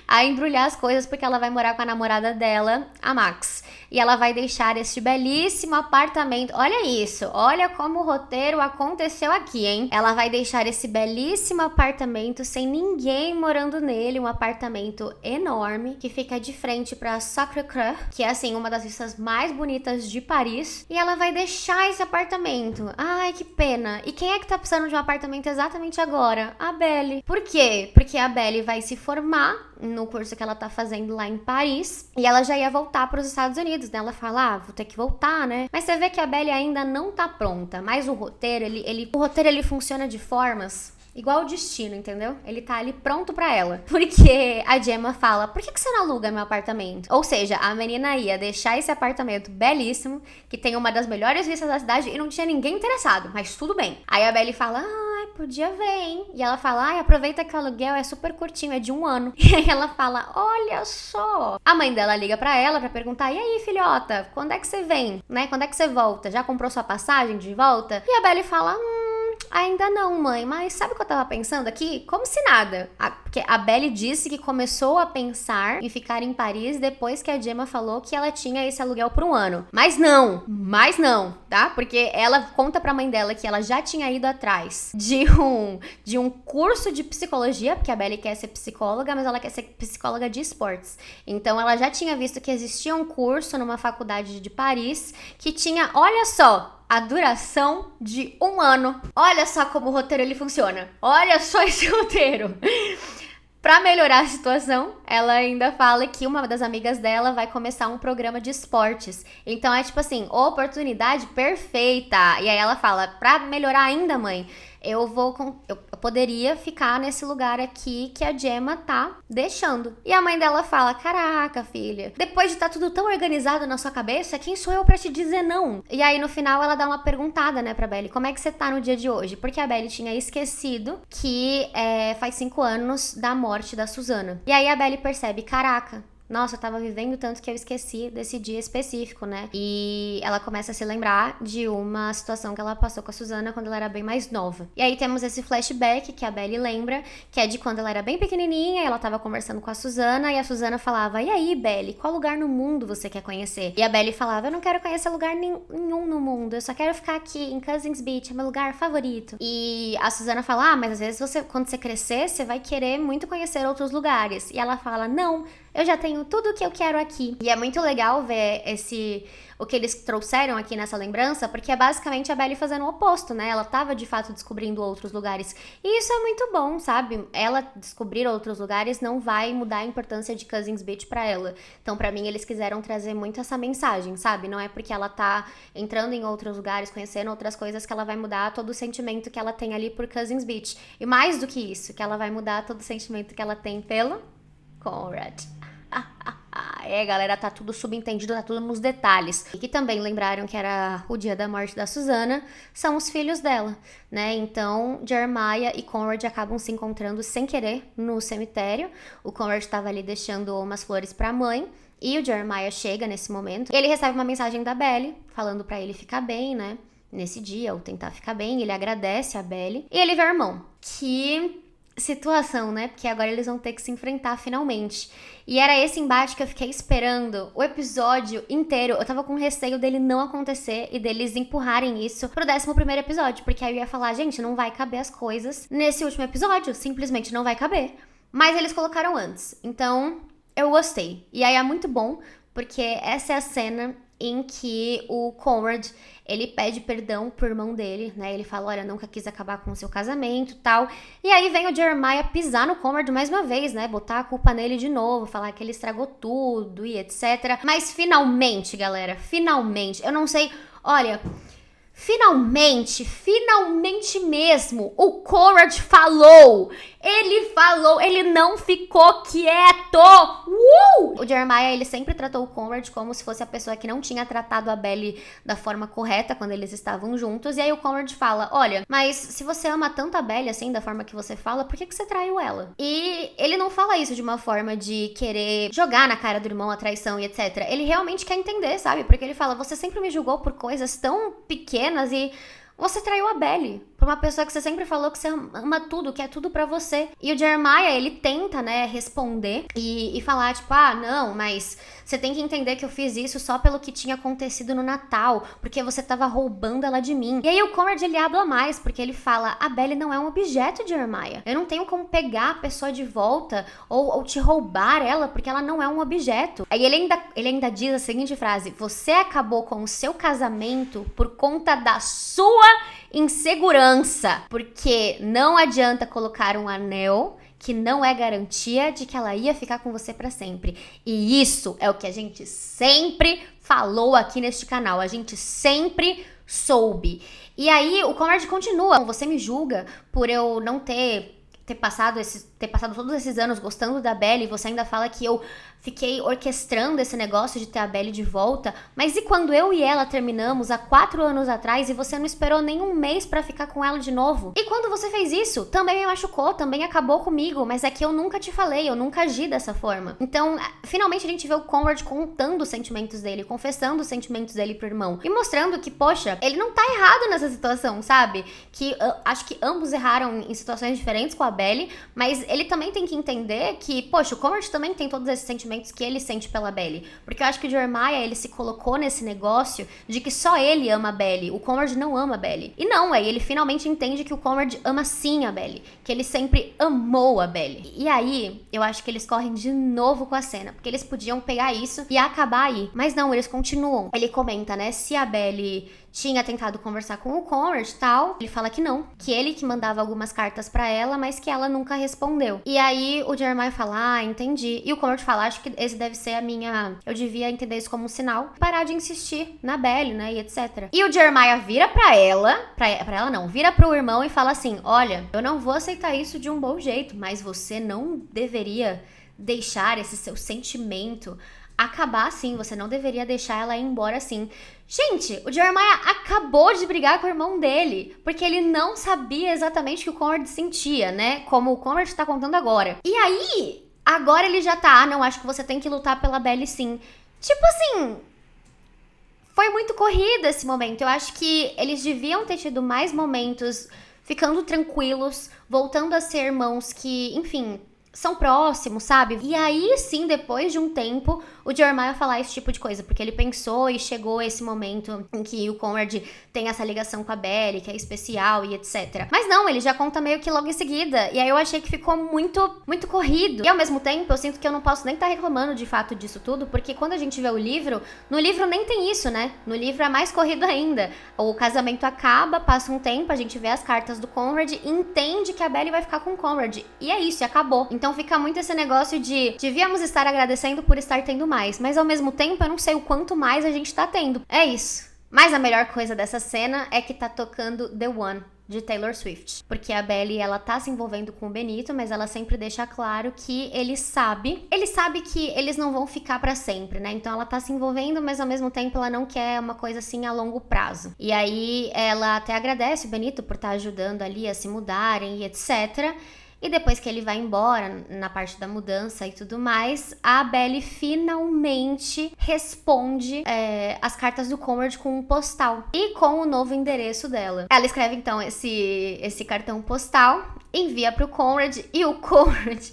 a embrulhar as coisas, porque ela vai morar com a namorada dela, a Max. E ela vai deixar este belíssimo apartamento. Olha isso, olha como o roteiro aconteceu aqui, hein? Ela vai deixar esse belíssimo apartamento sem ninguém morando nele. Um apartamento enorme que fica de frente pra Sacré-Cœur, que é, assim, uma das vistas mais bonitas de Paris. E ela vai deixar esse apartamento. Ai, que pena. E quem é que tá precisando de um apartamento exatamente agora? A Belly. Por quê? Porque a Belly vai se formar no curso que ela tá fazendo lá em Paris. E ela já ia voltar pros Estados Unidos, né? Ela fala: vou ter que voltar, né? Mas você vê que a Belly ainda não tá pronta. Mas o roteiro, ele funciona de formas igual o destino, entendeu? Ele tá ali pronto pra ela. Porque a Gemma fala: por que você não aluga meu apartamento? Ou seja, a menina ia deixar esse apartamento belíssimo, que tem uma das melhores vistas da cidade, e não tinha ninguém interessado, mas tudo bem. Aí a Belly fala: ai, podia ver, hein? E ela fala: ai, aproveita que o aluguel é super curtinho, é de 1 ano. E aí ela fala: olha só. A mãe dela liga pra ela pra perguntar: e aí, filhota, quando é que você vem? Né? Quando é que você volta? Já comprou sua passagem de volta? E a Belly fala: ainda não, mãe, mas sabe o que eu tava pensando aqui? Como se nada. Porque a Belly disse que começou a pensar em ficar em Paris depois que a Gemma falou que ela tinha esse aluguel por 1 ano. Mas não, tá? Porque ela conta pra mãe dela que ela já tinha ido atrás de um curso de psicologia, porque a Belly quer ser psicóloga, mas ela quer ser psicóloga de esportes. Então ela já tinha visto que existia um curso numa faculdade de Paris que tinha, olha só, a duração de 1 ano. Olha só como o roteiro ele funciona. Olha só esse roteiro. Pra melhorar a situação, ela ainda fala que uma das amigas dela vai começar um programa de esportes. Então é tipo assim, oportunidade perfeita. E aí ela fala: pra melhorar ainda, mãe, eu poderia ficar nesse lugar aqui que a Gemma tá deixando. E a mãe dela fala: caraca, filha, depois de estar tudo tão organizado na sua cabeça, quem sou eu pra te dizer não? E aí no final ela dá uma perguntada, né, pra Belly: como é que você tá no dia de hoje? Porque a Belly tinha esquecido que faz 5 anos da morte da Susana. E aí a Belly percebe: caraca, nossa, eu tava vivendo tanto que eu esqueci desse dia específico, né? E ela começa a se lembrar de uma situação que ela passou com a Susana quando ela era bem mais nova. E aí temos esse flashback que a Belly lembra, que é de quando ela era bem pequenininha, e ela tava conversando com a Susana, e a Susana falava, e aí, Belly, qual lugar no mundo você quer conhecer? E a Belly falava, eu não quero conhecer lugar nenhum no mundo, eu só quero ficar aqui em Cousins Beach, é meu lugar favorito. E a Susana fala, mas às vezes quando você crescer, você vai querer muito conhecer outros lugares. E ela fala, não, eu já tenho tudo o que eu quero aqui. E é muito legal ver o que eles trouxeram aqui nessa lembrança, porque é basicamente a Belly fazendo o oposto, né? Ela tava de fato descobrindo outros lugares. E isso é muito bom, sabe? Ela descobrir outros lugares não vai mudar a importância de Cousins Beach pra ela. Então, pra mim, eles quiseram trazer muito essa mensagem, sabe? Não é porque ela tá entrando em outros lugares, conhecendo outras coisas, que ela vai mudar todo o sentimento que ela tem ali por Cousins Beach. E mais do que isso, que ela vai mudar todo o sentimento que ela tem pelo Conrad. Galera, tá tudo subentendido, tá tudo nos detalhes. E que também lembraram que era o dia da morte da Susana, são os filhos dela, né? Então, Jeremiah e Conrad acabam se encontrando sem querer no cemitério. O Conrad tava ali deixando umas flores pra mãe, e o Jeremiah chega nesse momento. E ele recebe uma mensagem da Belly, falando pra ele ficar bem, né? Nesse dia, ou tentar ficar bem. Ele agradece a Belly. E ele vê o irmão. Que situação, né? Porque agora eles vão ter que se enfrentar finalmente. E era esse embate que eu fiquei esperando o episódio inteiro. Eu tava com receio dele não acontecer e deles empurrarem isso pro 11º episódio, porque aí eu ia falar, gente, não vai caber as coisas nesse último episódio, simplesmente não vai caber. Mas eles colocaram antes, então eu gostei. E aí é muito bom, porque essa é a cena em que o Conrad, ele pede perdão pro irmão dele, né? Ele fala, olha, nunca quis acabar com o seu casamento e tal. E aí vem o Jeremiah pisar no Conrad mais uma vez, né? Botar a culpa nele de novo, falar que ele estragou tudo e etc. Mas finalmente, galera, finalmente, eu não sei, olha, finalmente mesmo, o Conrad falou. Ele não ficou quieto. O Jeremiah, ele sempre tratou o Conrad como se fosse a pessoa que não tinha tratado a Belly da forma correta quando eles estavam juntos. E aí o Conrad fala, olha, mas se você ama tanto a Belly assim, da forma que você fala, por que você traiu ela? E ele não fala isso de uma forma de querer jogar na cara do irmão a traição e etc. Ele realmente quer entender, sabe? Porque ele fala, você sempre me julgou por coisas tão pequenas e você traiu a Belly por uma pessoa que você sempre falou que você ama tudo, que é tudo pra você. E o Jeremiah, ele tenta, né, responder e falar, tipo, não, mas você tem que entender que eu fiz isso só pelo que tinha acontecido no Natal, porque você tava roubando ela de mim. E aí o Conrad, ele habla mais, porque ele fala, a Belly não é um objeto, Jeremiah. Eu não tenho como pegar a pessoa de volta ou te roubar ela, porque ela não é um objeto. Aí ele ainda diz a seguinte frase, você acabou com o seu casamento por conta da sua insegurança, porque não adianta colocar um anel que não é garantia de que ela ia ficar com você pra sempre. E isso é o que a gente sempre falou aqui neste canal, a gente sempre soube. E aí o Conrad continua, você me julga por eu não ter passado todos esses anos gostando da Belly, e você ainda fala que eu fiquei orquestrando esse negócio de ter a Belly de volta, mas e quando eu e ela terminamos há 4 anos atrás e você não esperou nem um mês pra ficar com ela de novo? E quando você fez isso, também me machucou, também acabou comigo, mas é que eu nunca te falei, eu nunca agi dessa forma. Então, finalmente a gente vê o Conrad contando os sentimentos dele, confessando os sentimentos dele pro irmão, e mostrando que, poxa, ele não tá errado nessa situação, sabe? Que acho que ambos erraram em situações diferentes com a Belly, mas ele também tem que entender que, poxa, o Conrad também tem todos esses sentimentos que ele sente pela Belly. Porque eu acho que o Jeremiah, ele se colocou nesse negócio de que só ele ama a Belly. O Conrad não ama a Belly. E não, aí ele finalmente entende que o Conrad ama sim a Belly. Que ele sempre amou a Belly. E aí, eu acho que eles correm de novo com a cena. Porque eles podiam pegar isso e acabar aí. Mas não, eles continuam. Ele comenta, né, se a Belly tinha tentado conversar com o Conrad e tal. Ele fala que não, que ele que mandava algumas cartas pra ela, mas que ela nunca respondeu. E aí o Jeremiah fala, entendi. E o Conrad fala, acho que esse deve ser eu devia entender isso como um sinal, parar de insistir na Belly, né, e etc. E o Jeremiah vira pra ela não, vira pro irmão e fala assim, olha, eu não vou aceitar isso de um bom jeito, mas você não deveria deixar esse seu sentimento acabar assim, você não deveria deixar ela ir embora assim. Gente, o Jeremiah acabou de brigar com o irmão dele, porque ele não sabia exatamente o que o Conrad sentia, né? Como o Conrad tá contando agora. E aí, Agora ele já tá, não, acho que você tem que lutar pela Belly sim. Tipo assim, foi muito corrido esse momento. Eu acho que eles deviam ter tido mais momentos ficando tranquilos, voltando a ser irmãos que, enfim, são próximos, sabe? E aí sim, depois de um tempo, o Jeremiah falar esse tipo de coisa, porque ele pensou e chegou esse momento em que o Conrad tem essa ligação com a Belly, que é especial e etc. Mas não, ele já conta meio que logo em seguida. E aí eu achei que ficou muito corrido. E ao mesmo tempo, eu sinto que eu não posso nem estar reclamando de fato disso tudo, porque quando a gente vê o livro, no livro nem tem isso, né? No livro é mais corrido ainda. O casamento acaba, passa um tempo, a gente vê as cartas do Conrad e entende que a Belly vai ficar com o Conrad. E é isso, e acabou. Então fica muito esse negócio de devíamos estar agradecendo por estar tendo mais, mas ao mesmo tempo eu não sei o quanto mais a gente tá tendo. É isso. Mas a melhor coisa dessa cena é que tá tocando The One, de Taylor Swift. Porque a Belly, ela tá se envolvendo com o Benito, mas ela sempre deixa claro que ele sabe que eles não vão ficar pra sempre, né? Então ela tá se envolvendo, mas ao mesmo tempo ela não quer uma coisa assim a longo prazo. E aí ela até agradece o Benito por estar ajudando ali a se mudarem e etc. E depois que ele vai embora, na parte da mudança e tudo mais, a Belly finalmente responde as cartas do Conrad com um postal. E com o novo endereço dela. Ela escreve, então, esse cartão postal, envia pro Conrad, e o Conrad...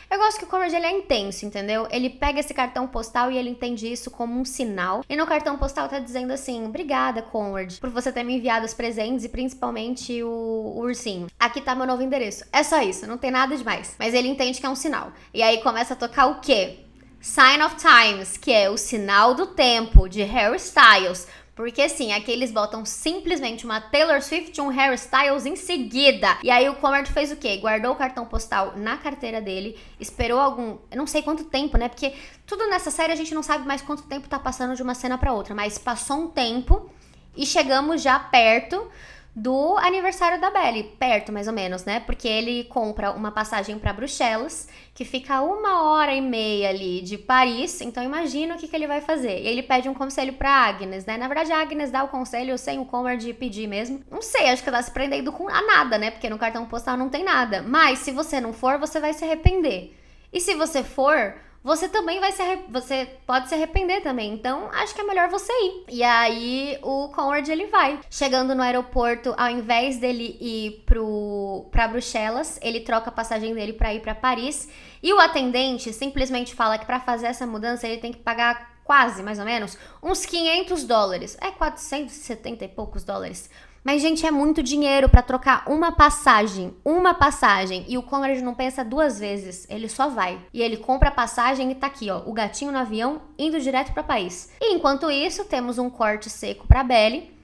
Eu gosto que o Conrad, ele é intenso, entendeu? Ele pega esse cartão postal e ele entende isso como um sinal. E no cartão postal tá dizendo assim: obrigada, Conrad, por você ter me enviado os presentes e principalmente o ursinho. Aqui tá meu novo endereço. É só isso, não tem nada demais. Mas ele entende que é um sinal. E aí começa a tocar o quê? Sign of Times, que é o sinal do tempo, de Harry Styles. Porque assim, aqui eles botam simplesmente uma Taylor Swift e um Harry Styles em seguida. E aí o Conrad fez o quê? Guardou o cartão postal na carteira dele, esperou eu não sei quanto tempo, né? Porque tudo nessa série a gente não sabe mais quanto tempo tá passando de uma cena pra outra. Mas passou um tempo e chegamos já perto do aniversário da Belly, perto mais ou menos, né? Porque ele compra uma passagem pra Bruxelas, que fica a 1h30 ali de Paris, então imagina o que ele vai fazer. E ele pede um conselho pra Agnes, né? Na verdade, a Agnes dá o conselho sem o Conrad pedir mesmo. Não sei, acho que ela tá se prendendo a nada, né? Porque no cartão postal não tem nada. Mas se você não for, você vai se arrepender. E se você for... você também você pode se arrepender também. Então, acho que é melhor você ir. E aí, o Conrad, ele vai. Chegando no aeroporto, ao invés dele ir pra Bruxelas, ele troca a passagem dele pra ir pra Paris. E o atendente simplesmente fala que pra fazer essa mudança, ele tem que pagar quase, mais ou menos, uns $500. É 470 e poucos dólares. Mas, gente, é muito dinheiro pra trocar uma passagem. E o Conrad não pensa duas vezes. Ele só vai. E ele compra a passagem e tá aqui, ó. O gatinho no avião indo direto pra Paris. E enquanto isso, temos um corte seco pra Belly,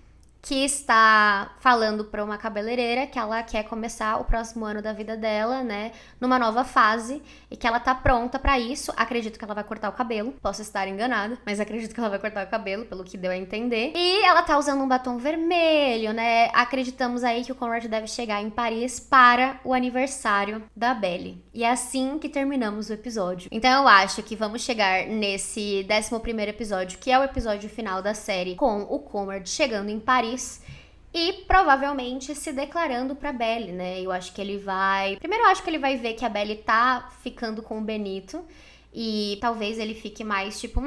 que está falando para uma cabeleireira que ela quer começar o próximo ano da vida dela, né, numa nova fase, e que ela tá pronta para isso. Acredito que ela vai cortar o cabelo, posso estar enganada, mas acredito que ela vai cortar o cabelo, pelo que deu a entender. E ela tá usando um batom vermelho, né, acreditamos aí que o Conrad deve chegar em Paris para o aniversário da Belly. E é assim que terminamos o episódio. Então eu acho que vamos chegar nesse 11º episódio, que é o episódio final da série, com o Conrad chegando em Paris e provavelmente se declarando pra Belly, né? Eu acho que ele vai... Primeiro eu acho que ele vai ver que a Belly tá ficando com o Benito e talvez ele fique mais tipo,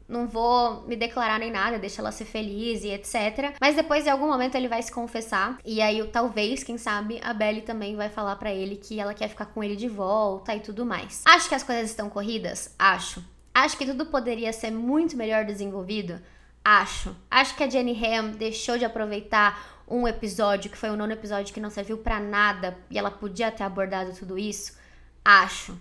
não vou me declarar nem nada, deixa ela ser feliz e etc. Mas depois, em algum momento, ele vai se confessar. E aí, talvez, quem sabe, a Belly também vai falar pra ele que ela quer ficar com ele de volta e tudo mais. Acho que as coisas estão corridas? Acho. Acho que tudo poderia ser muito melhor desenvolvido? Acho que a Jenny Han deixou de aproveitar um episódio, que foi o 9º episódio, que não serviu pra nada, e ela podia ter abordado tudo isso. Acho.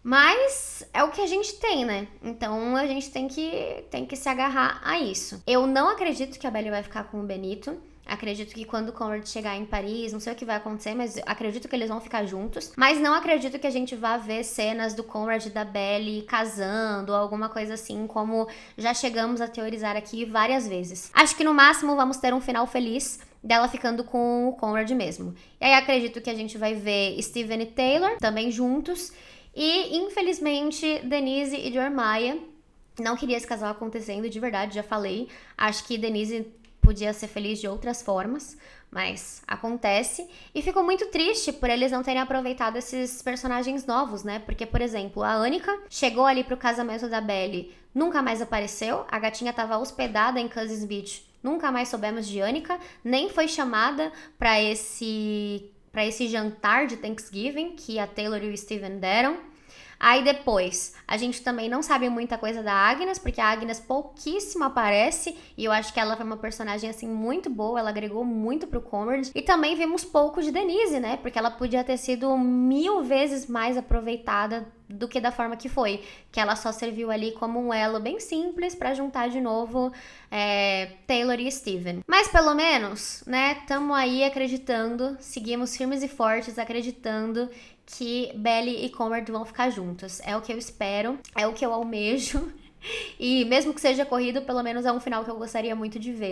Mas é o que a gente tem, né? Então a gente tem que se agarrar a isso. Eu não acredito que a Belly vai ficar com o Benito. Acredito que quando o Conrad chegar em Paris, não sei o que vai acontecer, mas acredito que eles vão ficar juntos. Mas não acredito que a gente vá ver cenas do Conrad e da Belly casando ou alguma coisa assim, como já chegamos a teorizar aqui várias vezes. Acho que no máximo vamos ter um final feliz dela ficando com o Conrad mesmo. E aí acredito que a gente vai ver Steven e Taylor também juntos. E, infelizmente, Denise e Jeremiah. Não queria esse casal acontecendo, de verdade, já falei. Acho que Denise podia ser feliz de outras formas, mas acontece. E fico muito triste por eles não terem aproveitado esses personagens novos, né? Porque, por exemplo, a Annika chegou ali pro casamento da Belly, nunca mais apareceu. A gatinha tava hospedada em Cousins Beach, nunca mais soubemos de Annika, nem foi chamada pra esse jantar de Thanksgiving que a Taylor e o Steven deram. Aí depois, a gente também não sabe muita coisa da Agnes, porque a Agnes pouquíssimo aparece, e eu acho que ela foi uma personagem, assim, muito boa, ela agregou muito pro Conrad. E também vimos pouco de Denise, né, porque ela podia ter sido 1000 vezes mais aproveitada do que da forma que foi, que ela só serviu ali como um elo bem simples pra juntar de novo Taylor e Steven. Mas pelo menos, né, tamo aí acreditando, seguimos firmes e fortes acreditando que Belly e Conrad vão ficar juntos. É o que eu espero, é o que eu almejo. E mesmo que seja corrido, pelo menos é um final que eu gostaria muito de ver.